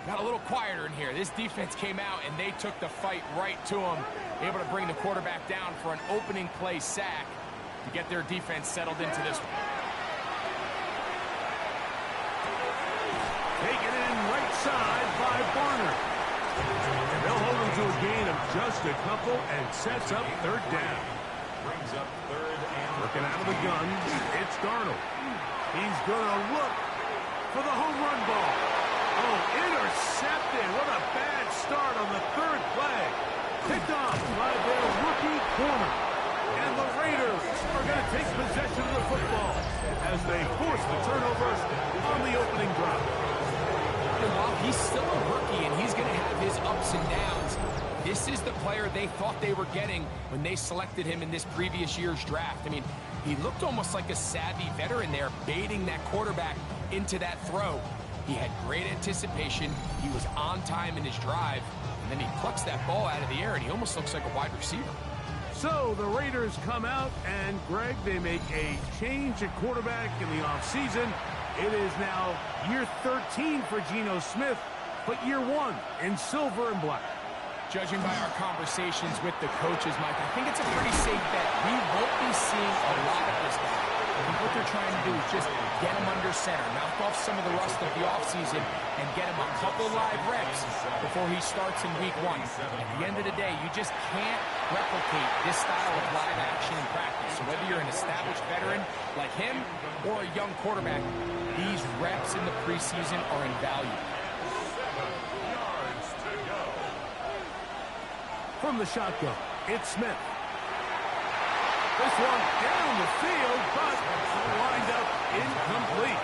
Got a little quieter in here. This defense came out and they took the fight right to him, able to bring the quarterback down for an opening play sack to get their defense settled into this one. Taken in right side by Barner. And they'll hold him to a gain of just a couple and sets up third down. Brings up third and looking out of the gun. It's Darnold. He's going to look for the home run ball. Oh, intercepted. What a bad start on the third play. Picked off by their rookie corner. And the Raiders are going to take possession of the football as they force the turnover on the opening drive. And while he's still a rookie and he's going to have his ups and downs, this is the player they thought they were getting when they selected him in this previous year's draft. I mean, he looked almost like a savvy veteran there, baiting that quarterback into that throw. He had great anticipation. He was on time in his drive, and then he plucks that ball out of the air, and he almost looks like a wide receiver. So the Raiders come out, and, Greg, they make a change at quarterback in the offseason. It is now year 13 for Geno Smith, but year 1 in silver and black. Judging by our conversations with the coaches, Mike, I think it's a pretty safe bet. We won't be seeing a lot of this guy. I think what they're trying to do is just get him under center, knock off some of the rust of the offseason, and get him a couple live reps before he starts in week 1. At the end of the day, you just can't replicate this style of live action in practice. So whether you're an established veteran like him or a young quarterback, these reps in the preseason are invaluable. From the shotgun, it's Smith. This one down the field, but lined up incomplete.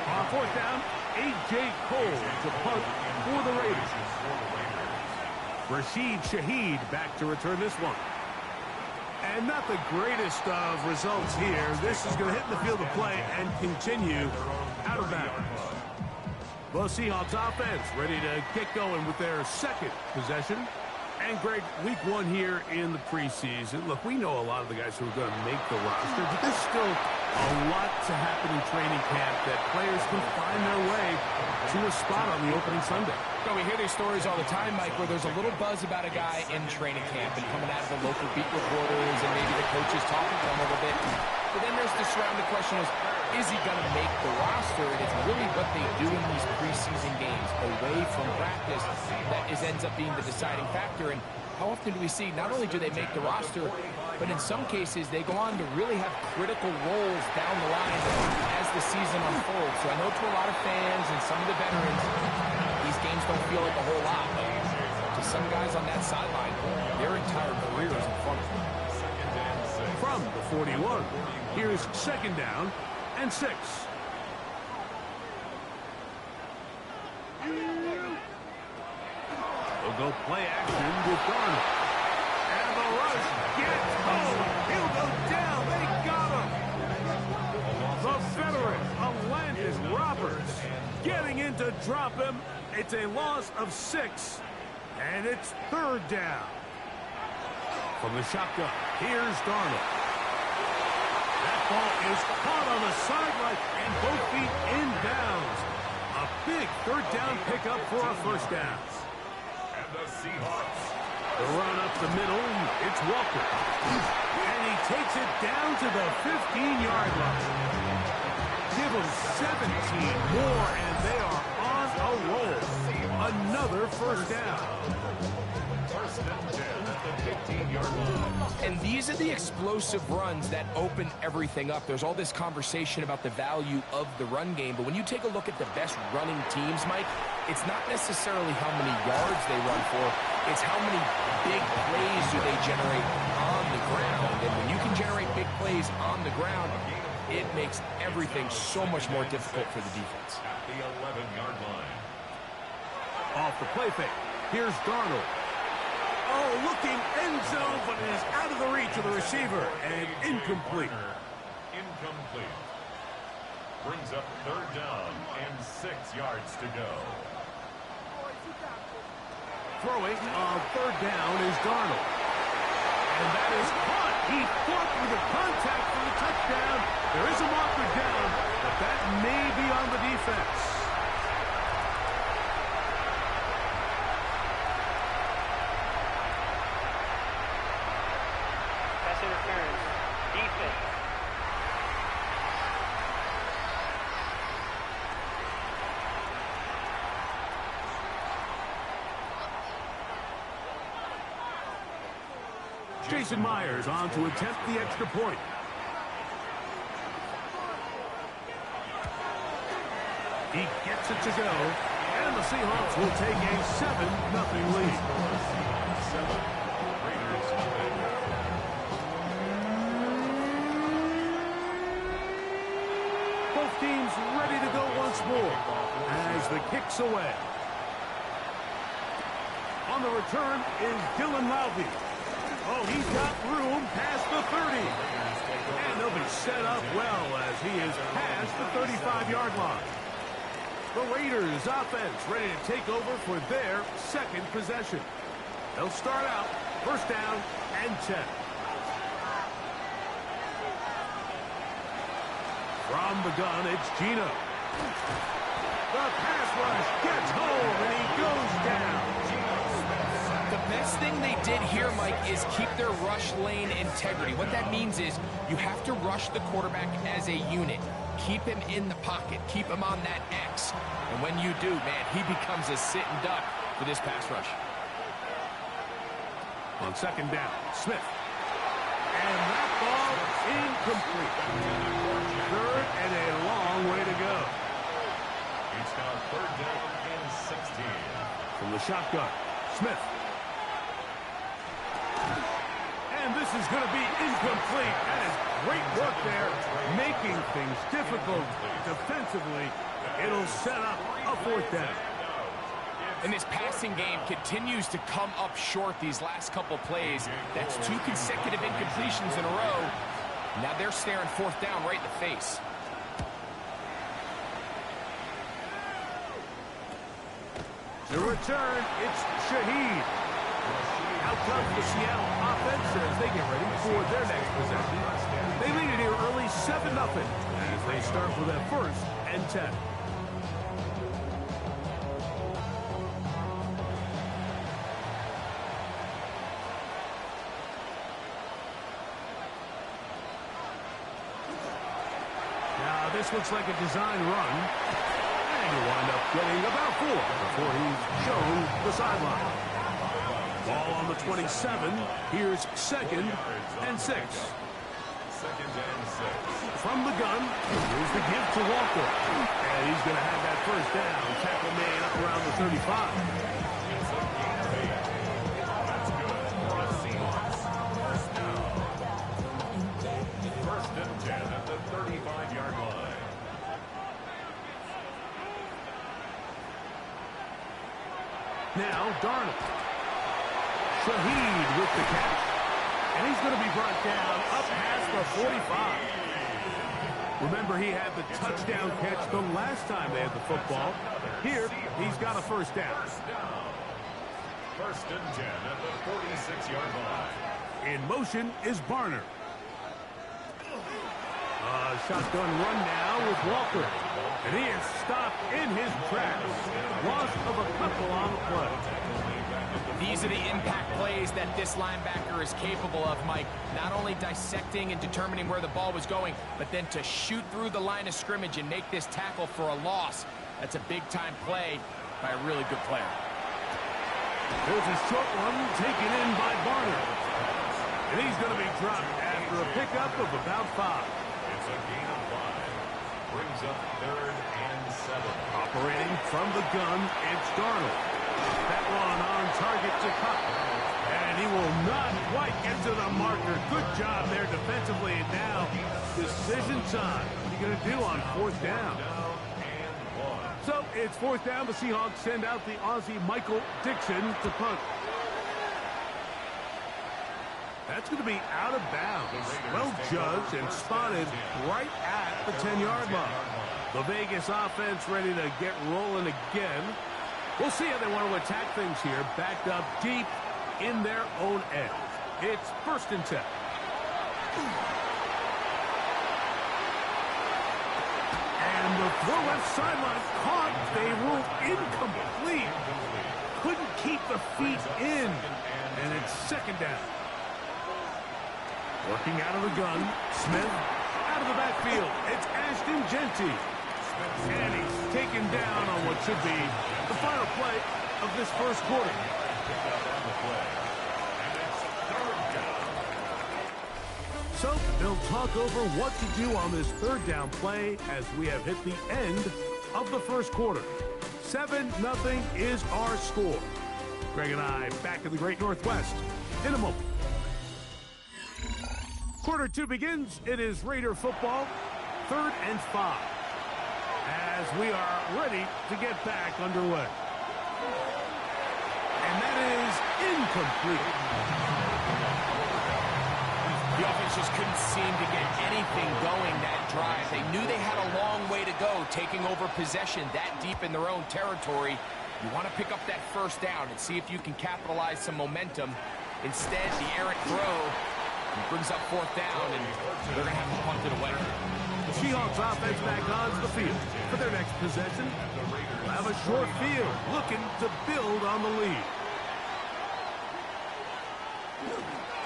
On fourth down, A.J. Cole to punt for the Raiders. Rashid Shaheed back to return this one. And not the greatest of results here. This is going to hit the field of play and continue out of bounds. The Seahawks offense ready to get going with their second possession. And, Greg, week 1 here in the preseason. Look, we know a lot of the guys who are going to make the roster, but there's still a lot to happen in training camp that players can find their way to a spot on the opening Sunday. So we hear these stories all the time, Mike, where there's a little buzz about a guy in training camp and coming out of the local beat reporters and maybe the coaches talking to him a little bit. But then there's the surrounding question is he going to make the roster? And it's really what they do in these preseason games away from practice that ends up being the deciding factor. And how often do we see not only do they make the roster, but in some cases they go on to really have critical roles down the line as the season unfolds. So I know to a lot of fans and some of the veterans, these games don't feel like a whole lot. But to some guys on that sideline, their entire career is in front of them. From the 41, here's second down and 6. They'll go play action with Darnold. And the rush gets home. He'll go down. They got him. The veteran, Alandis Roberts, getting in to drop him. It's a loss of 6, and it's third down. From the shotgun, here's Darnold. That ball is caught on the sideline and both feet inbounds. A big third down pickup for a first down. and the Seahawks. The run up the middle, it's Walker. And he takes it down to the 15-yard line. Give them 17 more, and they are on a roll. Another first down. First and 10 at the 15-yard line. And these are the explosive runs that open everything up. There's all this conversation about the value of the run game, but when you take a look at the best running teams, Mike, it's not necessarily how many yards they run for, it's how many big plays do they generate on the ground. And when you can generate big plays on the ground, it makes everything so much more difficult for the defense. At the 11-yard line. Off the play fake, here's Darnold. Oh, looking end zone, but it is out of the reach of the receiver, and incomplete. Incomplete. Brings up third down and 6 yards to go. Throwing on third down is Darnold. And that is caught. He fought with the contact for the touchdown. There is a marker down, but that may be on the defense. Jason Myers on to attempt the extra point. He gets it to go, and the Seahawks will take a 7-0 lead. 7. Raiders win. Both teams ready to go once more as the kick's away. On the return is Dylan Lowby. Oh, he's got room past the 30. And they'll be set up well as he is past the 35-yard line. The Raiders offense ready to take over for their second possession. They'll start out first down and 10. From the gun, it's Gino. The pass rush gets home, and he goes down. The best thing they did here, Mike, is keep their rush lane integrity. What that means is you have to rush the quarterback as a unit. Keep him in the pocket. Keep him on that X. And when you do, man, he becomes a sitting duck for this pass rush. On second down, Smith. And that ball incomplete. Third and a long way to go. It's now third down and 16. From the shotgun, Smith. And this is going to be incomplete. That is great work there, making things difficult defensively. It'll set up a fourth down. And this passing game continues to come up short these last couple plays. That's 2 consecutive incompletions in a row. Now they're staring fourth down right in the face. The return, it's Shaheed. Out comes the Seattle offense as they get ready for their next possession. They lead it here early 7-0 as they start with a first and 10. Now this looks like a design run. And he'll wind up getting about 4 before he's shown the sideline. Ball on the 27. Here's second and 6. Second and 6. From the gun, here's the give to Walker. And he's going to have that first down. Tackle made up around the 35. It's a gain of 8. That's good for a Seahawks. First down. First and 10 at the 35-yard line. Now, Darnold. Shaheed with the catch. And he's going to be brought down up past the 45. Remember, he had the touchdown catch the last time they had the football. Here, he's got a first down. First and 10 at the 46-yard line. In motion is Barner. Shotgun run now with Walker. And he is stopped in his tracks. Loss of a couple on the play. These are the impact plays that this linebacker is capable of, Mike. Not only dissecting and determining where the ball was going, but then to shoot through the line of scrimmage and make this tackle for a loss. That's a big-time play by a really good player. There's a short one taken in by Barner. And he's going to be dropped after a pickup of about 5. It's a gain of 5. Brings up third and 7. Operating from the gun, it's Darnold. That one on target to Cup. And he will not quite get to the marker. Good job there defensively. And now, decision time. What are you going to do on fourth down? So, it's fourth down. The Seahawks send out the Aussie Michael Dixon to punt. That's going to be out of bounds. Well judged and spotted right at the 10-yard line. The Vegas offense ready to get rolling again. We'll see how they want to attack things here. Backed up deep in their own end. It's first and 10. And the throw left sideline caught. They ruled incomplete. Couldn't keep the feet in. And it's second down. Working out of the gun. Smith out of the backfield. It's Ashton Genty. And he's taken down on what should be the final play of this first quarter. So they'll talk over what to do on this third down play as we have hit the end of the first quarter. 7-0 is our score. Greg and I back in the Great Northwest in a moment. Quarter 2 begins. It is Raider football, 3rd and 5. As we are ready to get back underway. And that is incomplete. The offense just couldn't seem to get anything going that drive. They knew they had a long way to go, taking over possession that deep in their own territory. You want to pick up that first down and see if you can capitalize some momentum. Instead, the errant throw brings up 4th down, and they're going to have to punt it away. The Seahawks offense back onto the field for their next possession. They'll have a short field, looking to build on the lead.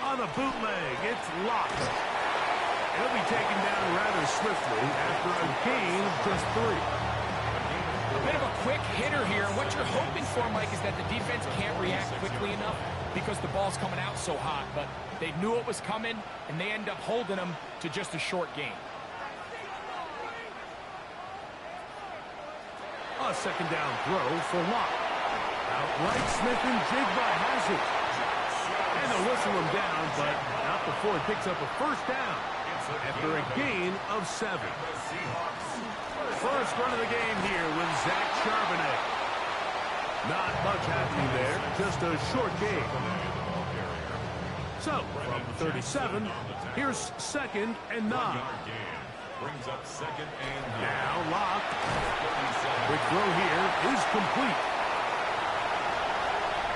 On the bootleg, it's locked. It'll be taken down rather swiftly after a gain of just 3. A bit of a quick hitter here. What you're hoping for, Mike, is that the defense can't react quickly enough because the ball's coming out so hot. But they knew it was coming, and they end up holding them to just a short gain. A second down throw for Locke. Outright Smith and Jigba has it. And they'll whistle him down, but not before it picks up a first down after a gain of 7. First run of the game here with Zach Charbonnet. Not much happening there, just a short gain. So, from the 37, here's 2nd and 9. Brings up 2nd and 9. Now Locke. Quick throw here is complete.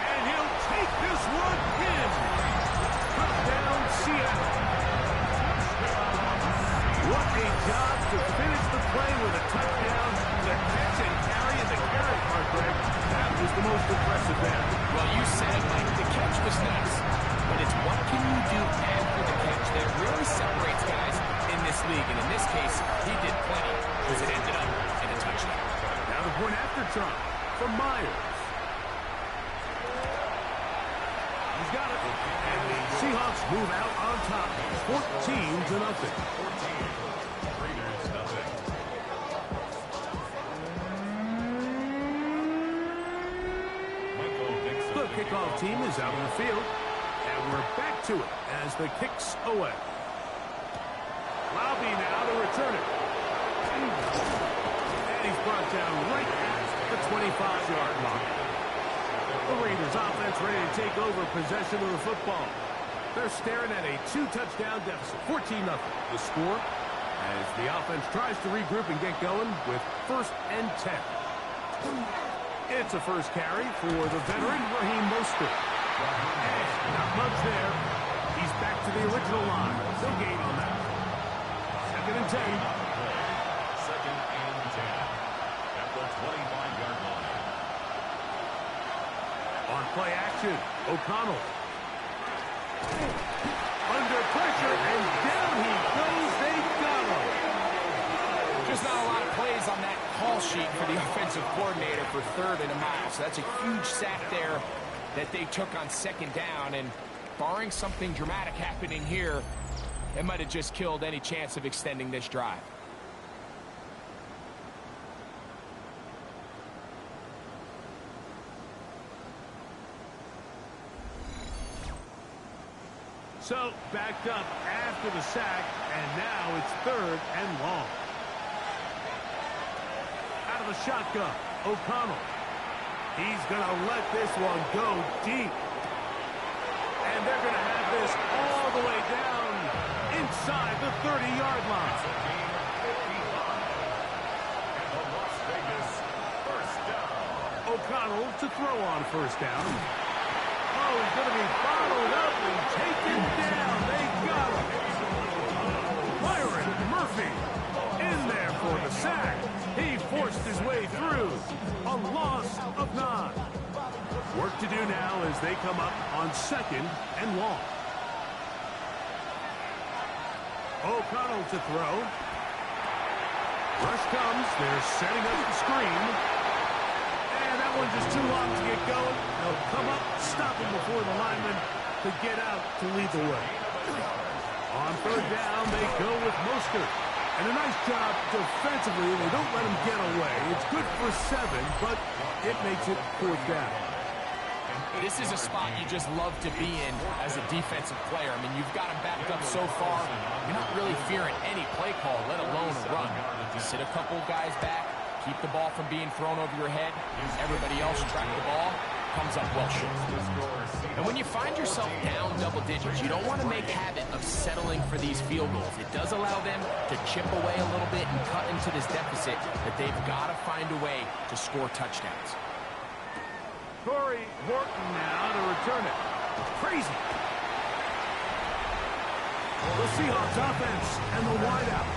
And he'll take this one in. Touchdown, Seattle. What a job to finish the play with a touchdown. The catch and carry in the carrot part, Greg. That was the most impressive there. Well, you said it, Mike. The catch was nice. But it's what can you do after the catch that really separates guys in this league. And in this case, he did plenty because it ended up in a touchdown. Now the point after try from Myers. He's got it. And the Seahawks move out on top. 14-0. The kickoff team is out on the field. And we're back to it as the kick's away. Lobby now to return it. And he's brought down right at the 25-yard line. The Raiders offense ready to take over possession of the football. They're staring at a 2-touchdown deficit, 14-0. The score as the offense tries to regroup and get going with 1st and 10. It's a first carry for the veteran Raheem Mostert. And not much there. He's back to the original line. No gain on that. 2nd and 10. 2nd and 10. At the 25-yard line. On play action, O'Connell. Under pressure, and down he goes. They got him. Just not a lot of plays on that call sheet for the offensive coordinator for 3rd and a mile. So that's a huge sack there that they took on 2nd down. And barring something dramatic happening here, it might have just killed any chance of extending this drive. So, backed up after the sack, and now it's 3rd and long. Out of the shotgun, O'Connell. He's going to let this one go deep. And they're going to have this all the way down inside the 30-yard line. O'Connell to throw on 1st down. Oh, he's going to be bottled up and taken down. They got him. Byron Murphy in there for the sack. He forced his way through. A loss of 9. Work to do now as they come up on 2nd and long. O'Connell to throw. Rush comes. They're setting up the screen. And that one just too long to get going. They'll come up, stop him before the lineman to get out to lead the way. On third down, they go with Mostert. And a nice job defensively. They don't let him get away. It's good for 7, but it makes it 4th down. This is a spot you just love to be in as a defensive player. I mean, you've got him backed up so far. You're not really fearing any play call, let alone a run. Just sit a couple guys back, keep the ball from being thrown over your head. Everybody else track the ball. Comes up well short. And when you find yourself down double digits, you don't want to make habit of settling for these field goals. It does allow them to chip away a little bit and cut into this deficit, but they've got to find a way to score touchdowns. Corey Horton now to return it. Crazy. The Seahawks offense and the wideout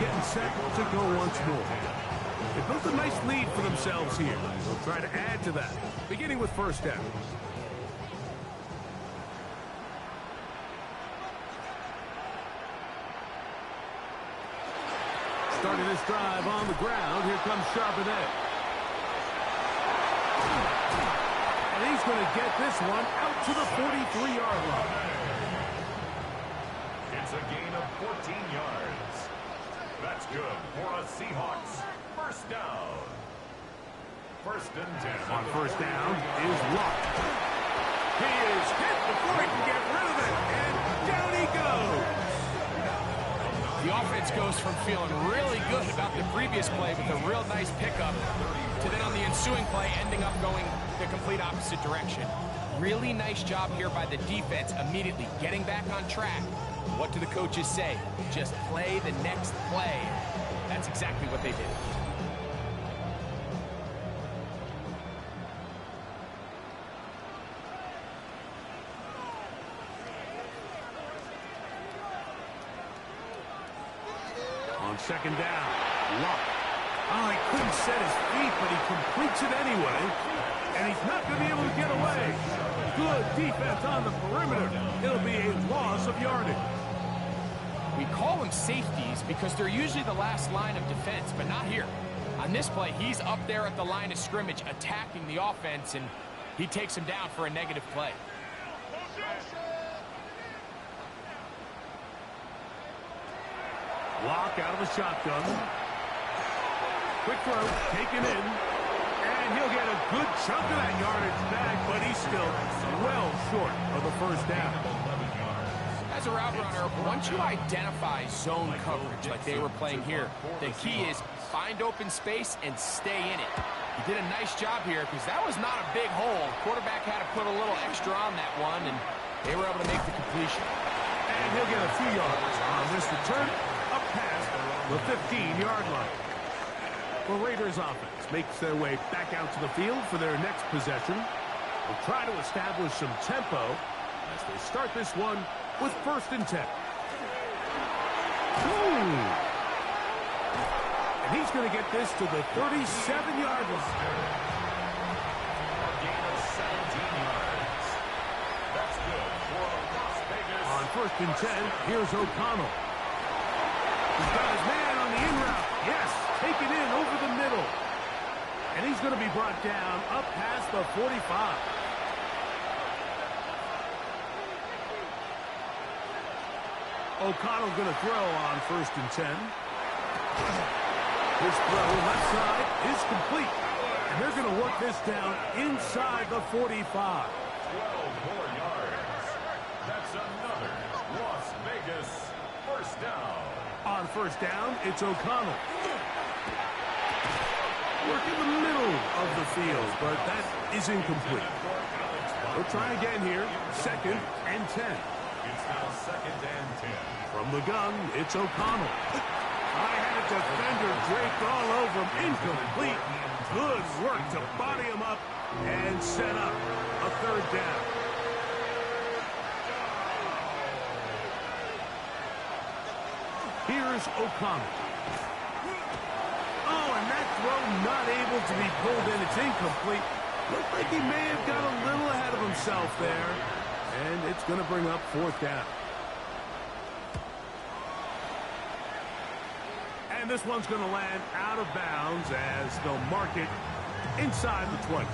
getting set to go once more. They built a nice lead for themselves here. They'll try to add to that, beginning with 1st down. Starting this drive on the ground, here comes Charbonnet. And he's going to get this one out to the 43-yard line. It's a gain of 14 yards. That's good for a Seahawks 1st down. 1st and 10. On 1st down is Locke. He is hit before he can get rid of it. And down he goes. The offense goes from feeling really good about the previous play with a real nice pickup to then on the ensuing play ending up going the complete opposite direction. Really nice job here by the defense immediately getting back on track. What do the coaches say? Just play the next play. That's exactly what they did. On 2nd down, Locke. Oh, he couldn't set his feet, but he completes it anyway. And he's not going to be able to get away. Good defense on the perimeter. It'll be a loss of yardage. We call them safeties because they're usually the last line of defense, but not here. On this play, he's up there at the line of scrimmage attacking the offense, and he takes him down for a negative play. Locke out of the shotgun. Quick throw, taken in. And he'll get a good chunk of that yardage back, but he's still well short of the 1st down. As a route runner, once you identify zone coverage like they were playing here, the key is find open space and stay in it. He did a nice job here because that was not a big hole. Quarterback had to put a little extra on that one, and they were able to make the completion. And he'll get a few yards on this return up past the 15-yard line. The Raiders offense makes their way back out to the field for their next possession. They'll try to establish some tempo as they start this one with 1st and 10. And he's going to get this to the 37-yard line. A gain of 17 yards. That's good for Las Vegas. On 1st and 10, here's O'Connell. He's got his man on the in route. Yes, taken in over the middle. And he's going to be brought down up past the 45. O'Connell going to throw on 1st and 10. His throw left side is complete. And they're going to work this down inside the 45. 12 more yards. That's another Las Vegas 1st down. On 1st down, it's O'Connell. Work in the middle of the field, but that is incomplete. We'll try again here. 2nd and 10. It's now 2nd and 10. From the gun, it's O'Connell. I had a defender draped all over him. Incomplete. Good work to body him up and set up a 3rd down. Here's O'Connell. Oh, and that throw not able to be pulled in. It's incomplete. Looked like he may have got a little ahead of himself there. And it's going to bring up 4th down. And this one's going to land out of bounds as they'll mark it inside the 20.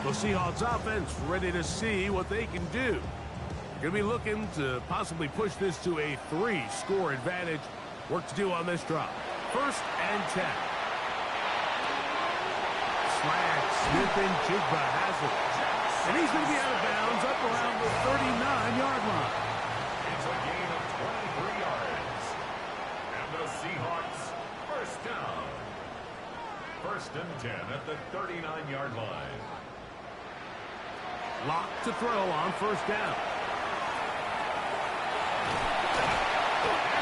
The Seahawks offense ready to see what they can do. Going to be looking to possibly push this to a 3-score advantage. Work to do on this drop. 1st and 10. Slant, Smith-Njigba has it. And he's going to be out of bounds up around the 39-yard line. It's a gain of 23 yards. And the Seahawks, 1st down. 1st and 10 at the 39-yard line. Lock to throw on 1st down.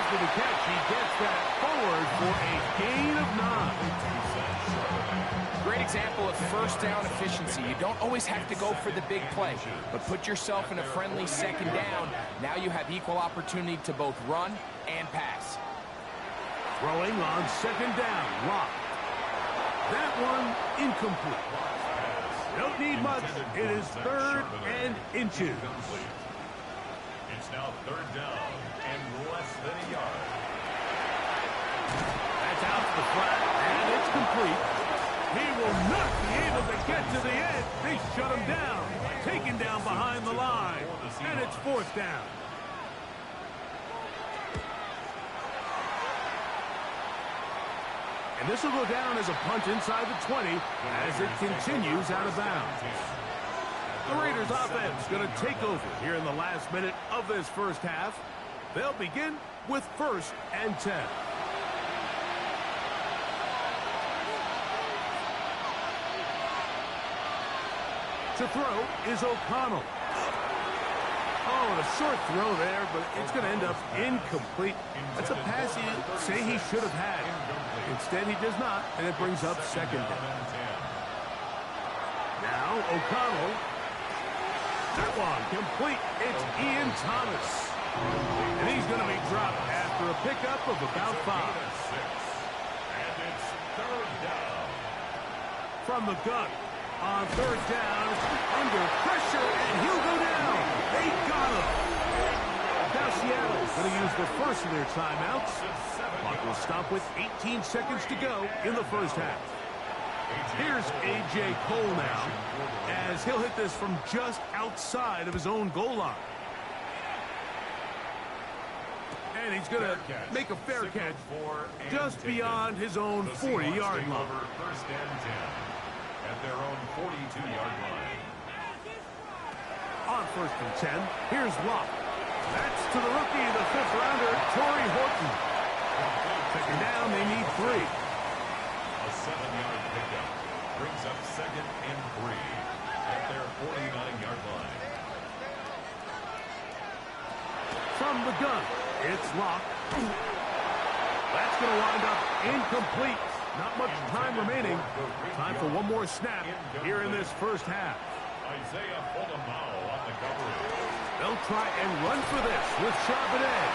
After the catch, he gets that forward for a gain of 9. Great example of 1st down efficiency. You don't always have to go for the big play, but put yourself in a friendly 2nd down. Now you have equal opportunity to both run and pass. Throwing on 2nd down. Lock. That one incomplete. Don't need much. It is 3rd and inches. It's now 3rd down and less than a yard. That's out to the flat, and it's complete. He will not be able to get to the edge. They shut him down. Taken down behind the line. And it's 4th down. And this will go down as a punt inside the 20 as it continues out of bounds. The Raiders offense going to take over here in the last minute of this 1st half. They'll begin with 1st and 10. To throw is O'Connell. Oh, and a short throw there, but it's going to end up incomplete. That's a pass you say he should have had. Instead, he does not, and it brings up 2nd down. Now, O'Connell. That one complete. It's Ian Thomas. And he's going to be dropped after a pickup of about 5. And it's 3rd down. From the gun. On 3rd down, under pressure, and he'll go down. They got him. Now Seattle's going to use the first of their timeouts. Clock will stop with 18 seconds to go in the 1st half. Here's A.J. Cole now, as he'll hit this from just outside of his own goal line. And he's going to make a fair catch just beyond his own 40-yard line. 1st and 10 at their own 42-yard line. On 1st and 10, here's Locke. That's to the rookie, the 5th rounder, Torrey Horton. 2nd down, they need 3. A 7-yard pickup brings up 2nd and 3 at their 49-yard line. From the gun, it's Locke. That's going to wind up incomplete. Not much time remaining. Time for one more snap here in this 1st half. Isaiah Fulamau on the coverage. They'll try and run for this with Charbonnet.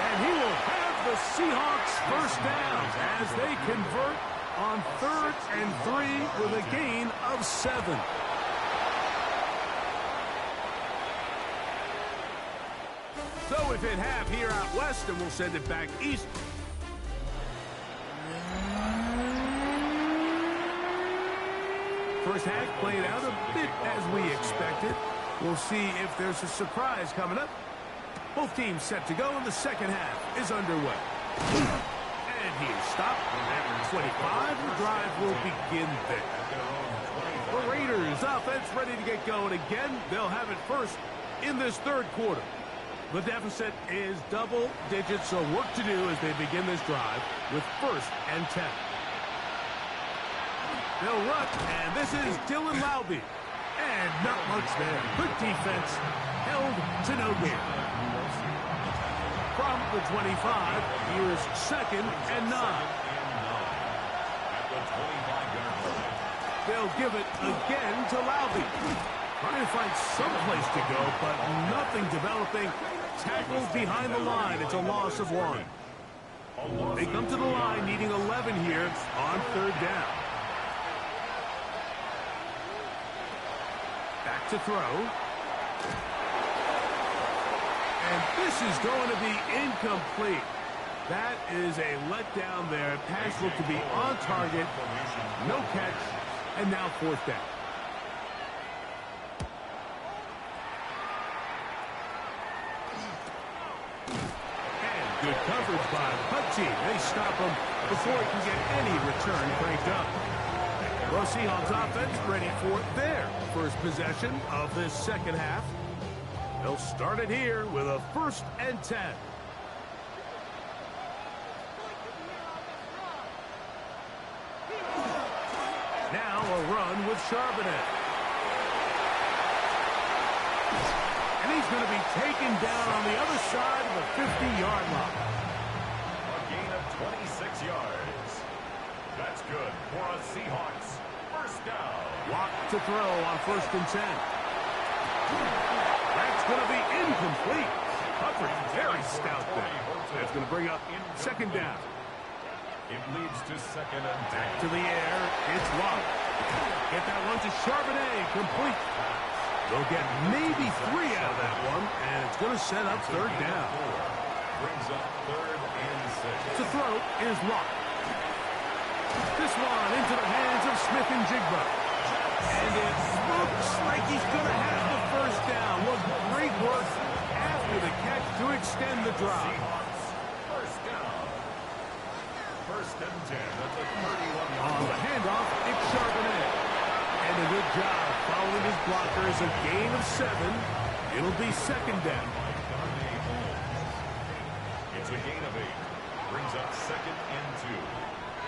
And he will have the Seahawks 1st down as they convert on 3rd and 3 with a gain of 7. So we've hit half here out west, and we'll send it back east. First half played out a bit as we expected. We'll see if there's a surprise coming up. Both teams set to go, and the 2nd half is underway. And he is stopped at 25. The drive will begin there. The Raiders offense ready to get going again. They'll have it first in this 3rd quarter. The deficit is double digits, so work to do as they begin this drive with 1st and 10. They'll run, and this is Dylan Laube. And not much there. Good defense, held to no gain. From the 25, here's 2nd and 9. At the 25-yard line. They'll give it again to Laube. Trying to find some place to go, but nothing developing. Tackled behind the line. It's a loss of 1. They come to the line needing 11 here on 3rd down. Back to throw. And this is going to be incomplete. That is a letdown there. Pass looked to be on target. No catch. And now 4th down. Good coverage by the punt team. They stop him before he can get any return cranked up. Well, Seahawks offense ready for their first possession of this second half. They'll start it here with a 1st and 10. Now a run with Charbonnet. And he's going to be taken down on the other side of the 50-yard line. A gain of 26 yards. That's good for a Seahawks first down. Watt to throw on 1st and 10. That's going to be incomplete. Humphrey, very stout there. That's going to bring up 2nd down. It leads to 2nd and 10. To the air, it's Watt. Get that one to Charbonnet, complete. They'll get maybe 3 out of that one, and it's going to set up 3rd down. Brings up 3rd and 6. To throw is Watt. This one into the hands of Smith and Jigba. And it looks like he's going to have the 1st down. What great work after the catch to extend the drive. First down. 1st and 10 at the 31. On the handoff, it's Charbonnet. And a good job following his blockers. A gain of 7. It'll be 2nd down. It's a gain of 8. Brings up 2nd and 2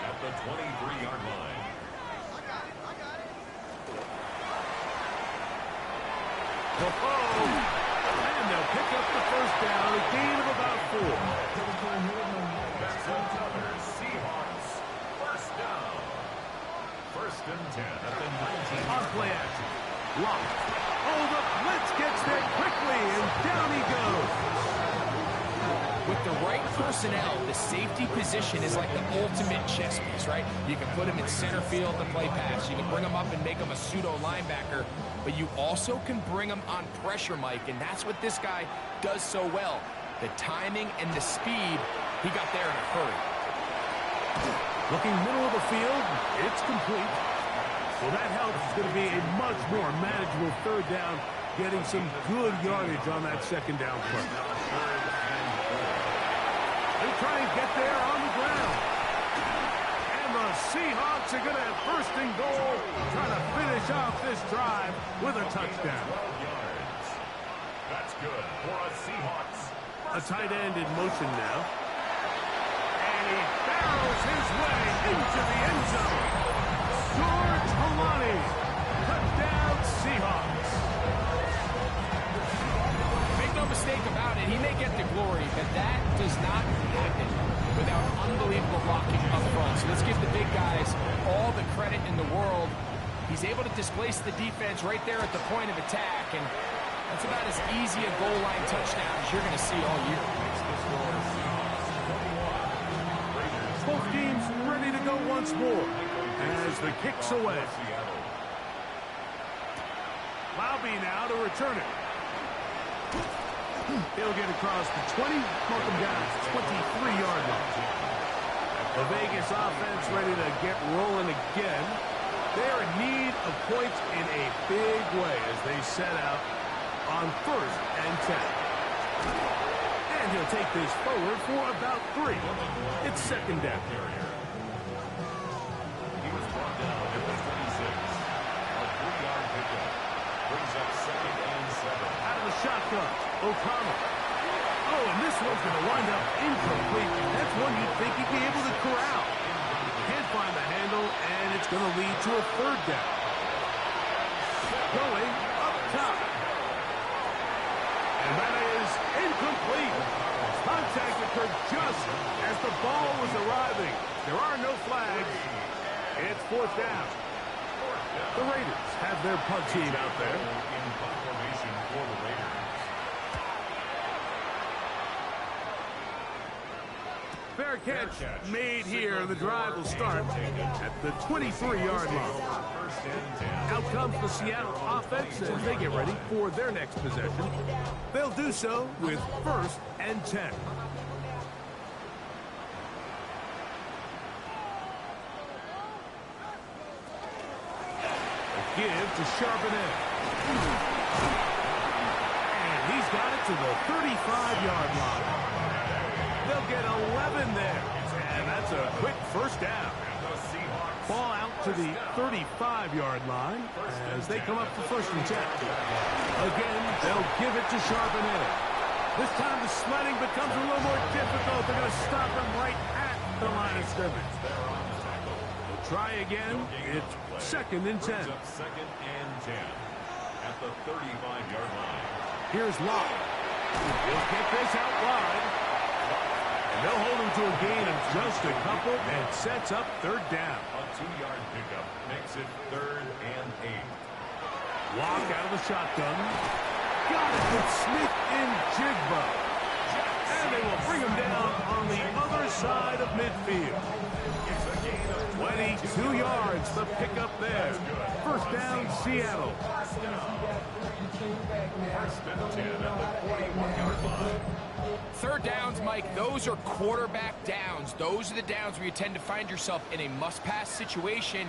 at the 23-yard line. And they'll pick up the 1st down. A gain of about 4. That's another Seahawks first down. 1st and 10 at the 19. On play action. Locked. Oh, the blitz gets there quickly, and down he goes. With the right personnel, the safety position is like the ultimate chess piece, right? You can put him in center field to play pass. You can bring him up and make him a pseudo linebacker, but you also can bring him on pressure, Mike, and that's what this guy does so well. The timing and the speed, he got there in a hurry. Looking middle of the field, it's complete. Well, that helps. It's going to be a much more manageable 3rd down, getting some good yardage on that 2nd down play. They try and get there on the ground. And the Seahawks are going to have 1st and goal, trying to finish off this drive with a touchdown. 12 yards. That's good for a Seahawks. A tight end in motion now. And he barrels his way into the end zone. George Holani. Touchdown Seahawks. Make no mistake about it, he may get the glory, but that does not happen without unbelievable blocking up front. So let's give the big guys all the credit in the world. He's able to displace the defense right there at the point of attack, and that's about as easy a goal line touchdown as you're going to see all year. Both teams ready to go once more as the kick's away. Laube now to return it. He'll get across the 20, mark him down at the 23-yard line. The Vegas offense ready to get rolling again. They're in need of points in a big way as they set out on 1st and 10. And he'll take this forward for about 3. It's 2nd down. He was brought down at the 26. A 3-yard pickup. Brings up 2nd and 7. Out of the shotgun, O'Connell. Oh, and this one's going to wind up incomplete. That's one you'd think he'd be able to corral. Can't find the handle, and it's going to lead to a 3rd down. Going up top. And that is incomplete. Contact occurred just as the ball was arriving. There are no flags. It's 4th down. The Raiders have their punt team out there. In formation for the Raiders. Fair catch made here, and the drive will start at the 23-yard line. Out comes the Seattle offense as they get ready for their next possession. They'll do so with 1st and 10. A give to Charbonnet. And he's got it to the 35-yard line. They'll get 11 there. And that's a quick first down. Ball out to the 35-yard line as they come up for first and 10. Again, they'll give it to Charbonnet. This time the sledding becomes a little more difficult. They're going to stop him right at the line of scrimmage. They'll try again. It's second and 10. Second and 10 at the 35-yard line. Here's Locke. He'll get this out wide. And they'll hold him to a gain of just a couple and sets up third down. A 2-yard pickup makes it third and 8. Walk out of the shotgun. Got it with Smith and Jigba. And they will bring him down on the other side of midfield. 22 yards, the pickup there. First down, Seattle. First and 10 at the 41-yard line. Third downs, Mike, those are quarterback downs. Those are the downs where you tend to find yourself in a must-pass situation,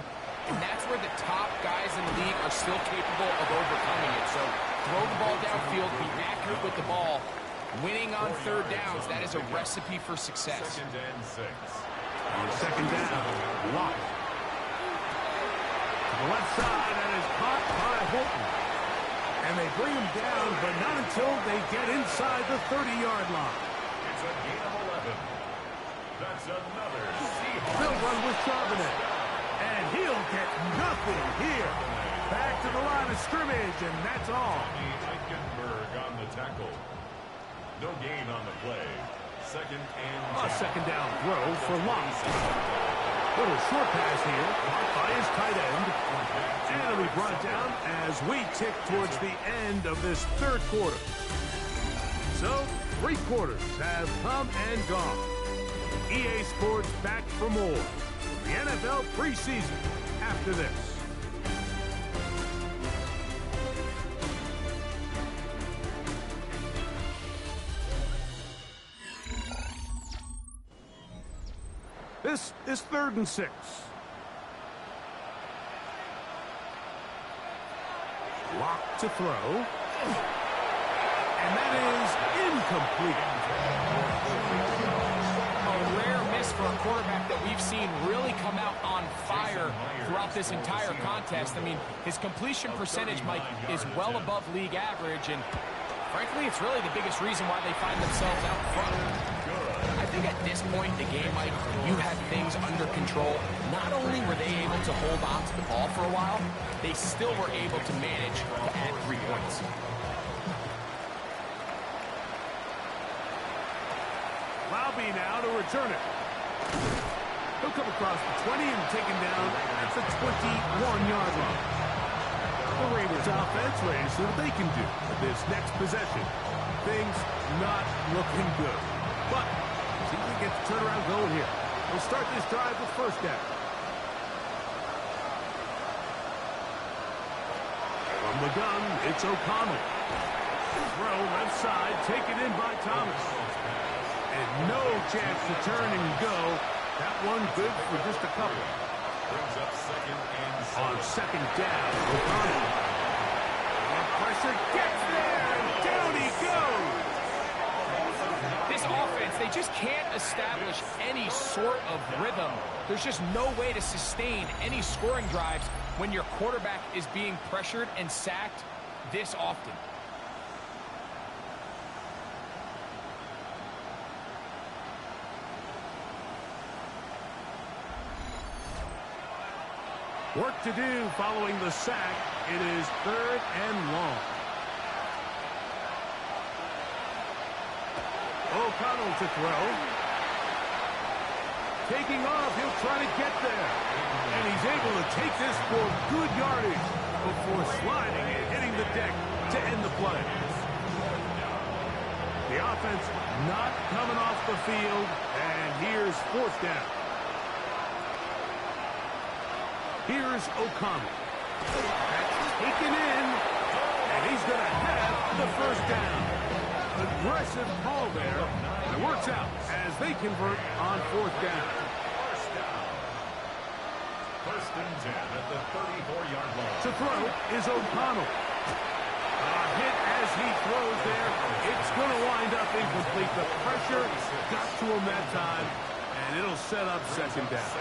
and that's where the top guys in the league are still capable of overcoming it. So throw the ball downfield, be accurate with the ball. Winning on third downs, that is a recipe for success. Second and 6. On second down, Locke. To the left side, and is caught by Holton. And they bring him down, but not until they get inside the 30-yard line. It's a gain of 11. That's another Seahawks. They'll run with Charbonnet. And he'll get nothing here. Back to the line of scrimmage, and that's all. Eichenberg on the tackle. No gain on the play. Second and 10. A second down throw for Locke. Little short pass here, caught by his tight end. And it'll be brought down as we tick towards the end of this third quarter. So, 3 quarters have come and gone. EA Sports back for more. The NFL preseason after this. This is 3rd and 6. Locke to throw. And that is incomplete. A rare miss for a quarterback that we've seen really come out on fire throughout this entire contest. I mean, his completion percentage, Mike, is well above league average, and frankly, it's really the biggest reason why they find themselves out front. I think at this point in the game, Mike, you had things under control. Not only were they able to hold on to the ball for a while, they still were able to manage to add 3 points. Laube now to return it. He'll come across the 20 and taken down at the 21-yard line. The Raiders offense ready to see what they can do with this next possession. Things not looking good. But see if we get the turnaround going here. We'll start this drive with first down. From the gun, it's O'Connell. Throw left side, taken in by Thomas. And no chance to turn and go. That one good for just a couple. Brings up second and 7. On second down, O'Connell. And pressure gets there, and down he goes. This offense, they just can't establish any sort of rhythm. There's just no way to sustain any scoring drives when your quarterback is being pressured and sacked this often. Work to do following the sack. It is 3rd and long. O'Connell to throw. Taking off, he'll try to get there. And he's able to take this for good yardage before sliding and hitting the deck to end the play. The offense not coming off the field, and here's 4th down. Here's O'Connell. That's taken in, and he's going to have the first down. Aggressive call there. It works out as they convert on 4th down. First and 10 at the 34-yard line. To throw is O'Connell. A hit As he throws there, it's going to wind up incomplete. The pressure got to him that time, and it'll set up second down.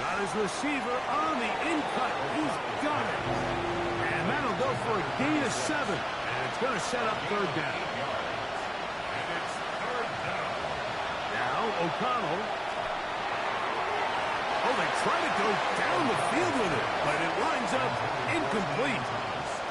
Got his receiver on the in-cut. He's got it. And that'll go for a gain of 7. And it's going to set up third down. Now O'Connell. Oh, they try to go down the field with it, but it winds up incomplete.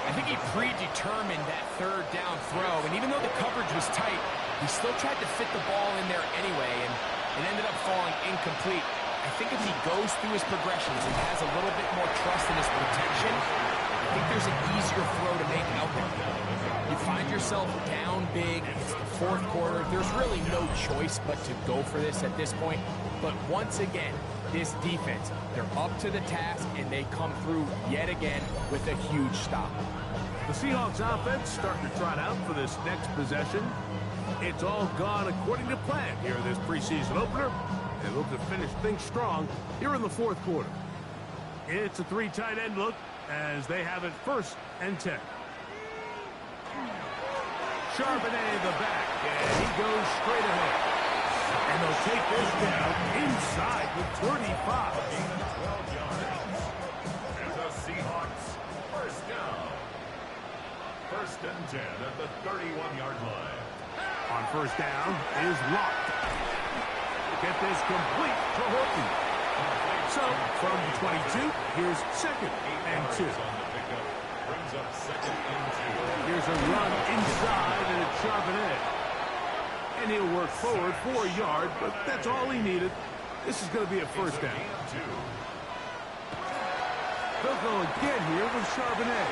I think he predetermined that third down throw, and even though the coverage was tight, he still tried to fit the ball in there anyway, and it ended up falling incomplete. I think if he goes through his progressions and has a little bit more trust in his protection, I think there's an easier throw to make out there. You find yourself down big, it's the fourth quarter, there's really no choice but to go for this at this point. But once again, this defense, they're up to the task, and they come through yet again with a huge stop. The Seahawks offense starting to trot out for this next possession. It's all gone according to plan here in this preseason opener. They look to finish things strong here in the fourth quarter. It's a 3 tight end look as they have it 1st and 10. Charbonnet the back, and he goes straight ahead. And they'll take this down inside the 35. Gain of 12 yards. And the Seahawks, first down. 1st and 10 at the 31-yard line. On first down is locked. Get this complete to Horton. So, from the 22, here's 2nd and 2. On the pickup, brings up 2nd and 2. Here's a run inside, and it's Charbonnet. And he'll work forward for a yard, but that's all he needed. This is going to be a first down. They'll go again here with Charbonnet.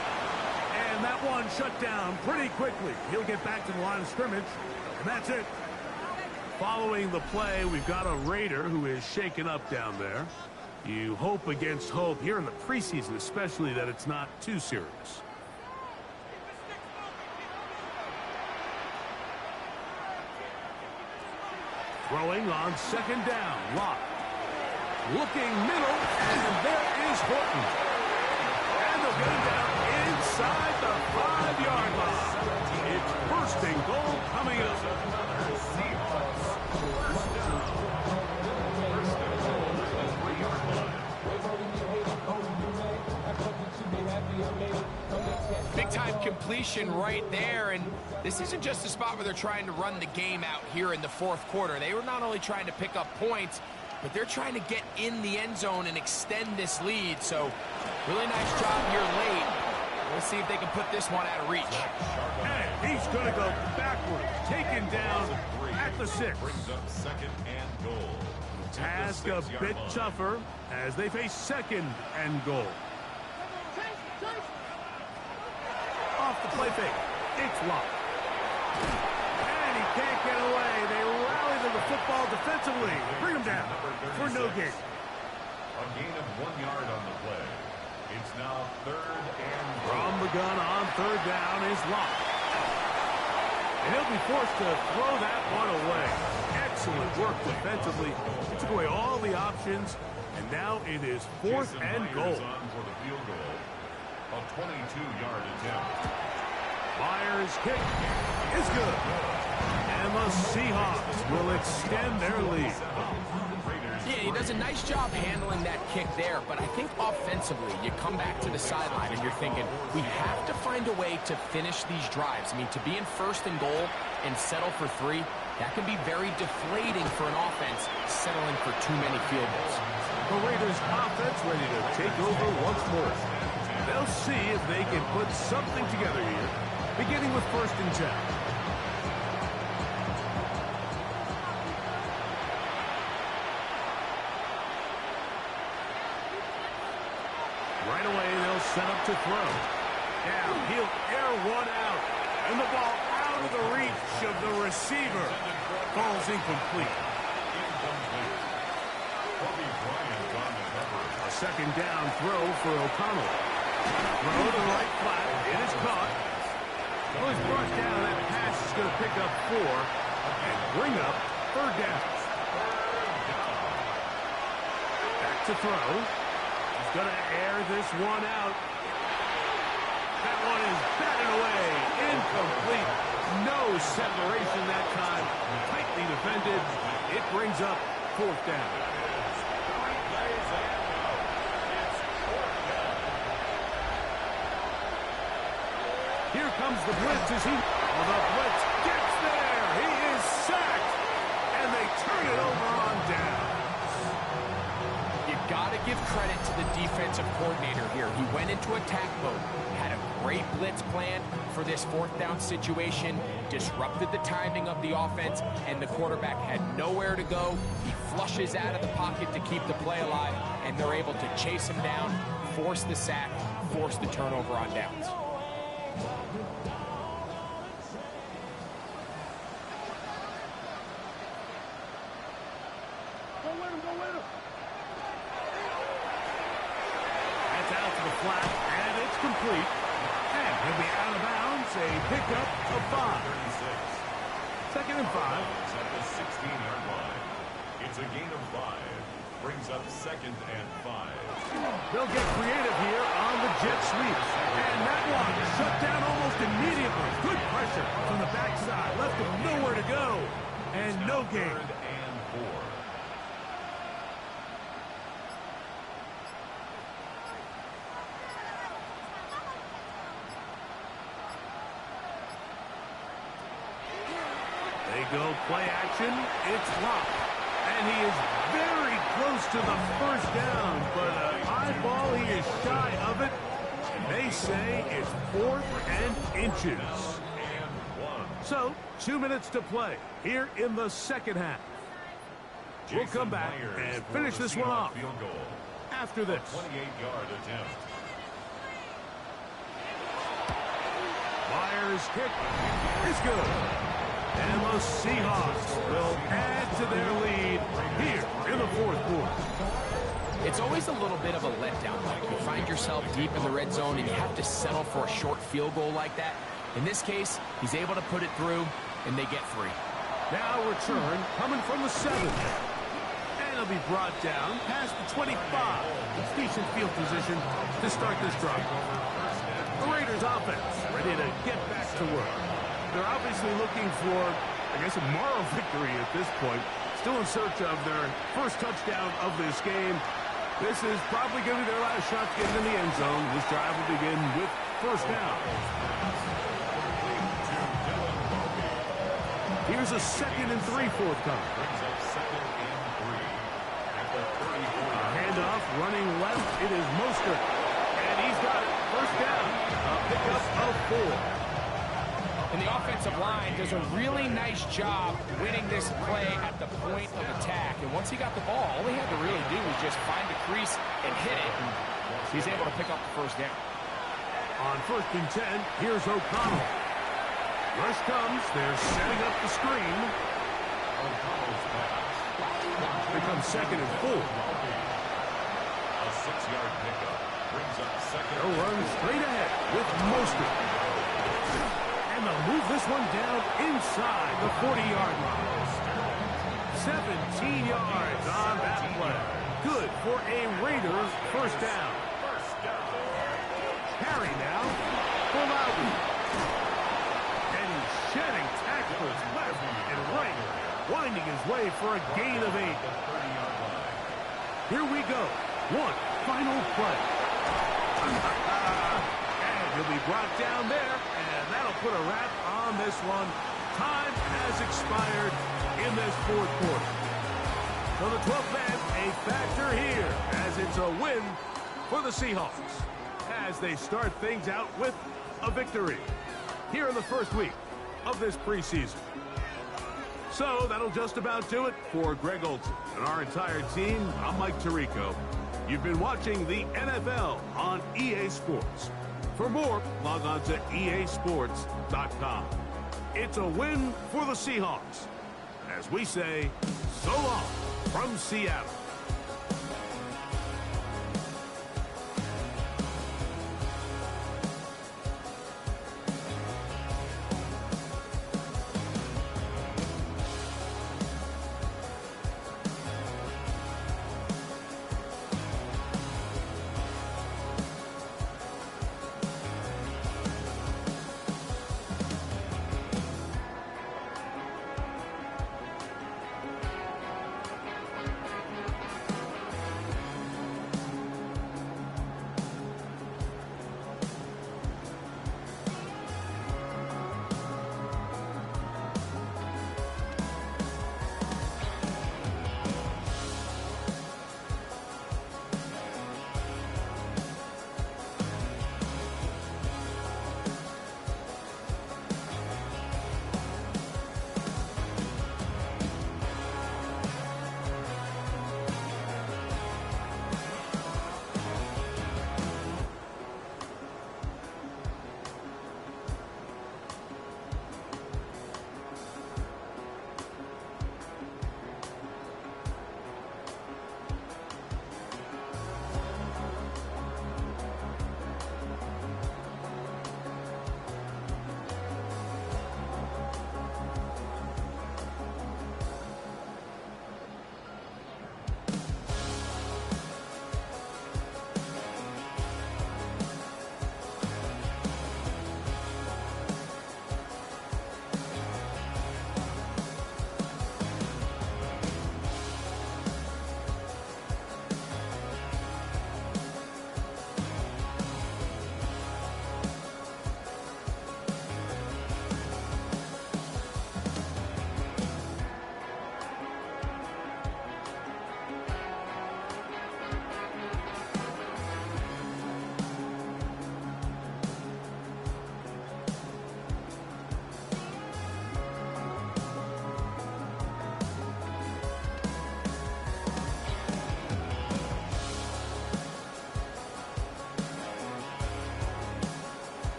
And that one shut down pretty quickly. He'll get back to the line of scrimmage, and that's it. Following the play, we've got a Raider who is shaken up down there. You hope against hope here in the preseason, especially, that it's not too serious. Throwing on 2nd down. Locke. Looking middle, and there is Horton. And they'll get him down inside the 5-yard line. It's 1st and goal coming up. Big-time completion right there, and this isn't just a spot where they're trying to run the game out here in the fourth quarter. They were not only trying to pick up points, but they're trying to get in the end zone and extend this lead. So, really nice job here late. We'll see if they can put this one out of reach. And he's going to go backwards, taken down at the 6. Brings up 2nd and goal. Task a bit tougher as they face 2nd and goal. Off the play fake. It's locked. And he can't get away. They rally to the football defensively. Bring him down for no gain. A gain of 1 yard on the play. It's now 3rd and From the gun on 3rd down is locked. And he'll be forced to throw that one away. Excellent work defensively. He took away all the options, and now it is 4th and goal. on for the field goal. A 22-yard attempt. Myers' kick is good. And the Seahawks will extend their lead. Yeah, he does a nice job handling that kick there, but I think offensively, you come back to the sideline and you're thinking, we have to find a way to finish these drives. I mean, to be in 1st and goal and settle for 3, that can be very deflating for an offense settling for too many field goals. The Raiders' offense ready to take over once more. They'll see if they can put something together here, beginning with 1st and 10. Right away, they'll set up to throw. Now, he'll air one out, and the ball out of the reach of the receiver. Falls incomplete. A 2nd down throw for O'Connell. Throw to the right flat. It is caught. Well, he's brought down. That pass is going to pick up 4 and bring up 3rd down. Back to throw. He's going to air this one out. That one is batted away. Incomplete. No separation that time. Tightly defended. It brings up fourth down. Here comes the blitz as he... Oh, the blitz gets there. He is sacked. And they turn it over on down. You got to give credit to the defensive coordinator here. He went into attack mode, had a great blitz plan for this fourth down situation, disrupted the timing of the offense, and the quarterback had nowhere to go. He flushes out of the pocket to keep the play alive, and they're able to chase him down, force the sack, force the turnover on downs. Flat, and it's complete. And he'll be out of bounds. A pickup of 5. 2nd and 5. At the 16-yard line. It's a gain of 5. Brings up 2nd and 5. They'll get creative here on the jet sweep. And that one shut down almost immediately. Good pressure from the backside. Left him nowhere to go. And no gain. 3rd and 4. They go play action. It's locked. And he is very close to the first down. But a high ball, he is shy of it. And they say it's 4th and inches. So, 2 minutes to play here in the second half. We'll come back and finish this one off after this. 28-yard attempt. Myers' kick is good. And the Seahawks will add to their lead here in the fourth quarter. It's always a little bit of a letdown. You find yourself deep in the red zone and you have to settle for a short field goal like that. In this case, he's able to put it through, and they get 3. Now return coming from the 7. And it'll be brought down past the 25. It's decent field position to start this drive. The Raiders offense ready to get back to work. They're obviously looking for, I guess, a moral victory at this point. Still in search of their first touchdown of this game. This is probably going to be their last shot to get in the end zone. This drive will begin with first down. Here's a 2nd and 3 forthcoming. Handoff running left. It is Mostert. And he's got it. First down. A pickup of 4. And the offensive line does a really nice job winning this play at the point of attack. And once he got the ball, all he had to really do was just find the crease and hit it. And he's able to pick up the first down. On 1st and 10, here's O'Connell. Rush comes. They're setting up the screen. Here comes 2nd and 4. A 6-yard pickup brings up 2nd. They'll run straight ahead with Mostert. And they'll move this one down inside the 40-yard line. 17 yards on that play. Good for a Raiders first down. Harry now for Loudon. And he's shedding tackles left and right, winding his way for a gain of 8. Here we go. One final play. And he'll be brought down there, and that'll put a wrap on this one. Time has expired in this fourth quarter. So the 12th man, a factor here, as it's a win for the Seahawks, as they start things out with a victory here in the first week of this preseason. So that'll just about do it for Greg Olson and our entire team. I'm Mike Tirico. You've been watching the NFL on EA Sports. For more, log on to easports.com. It's a win for the Seahawks. As we say, so long from Seattle.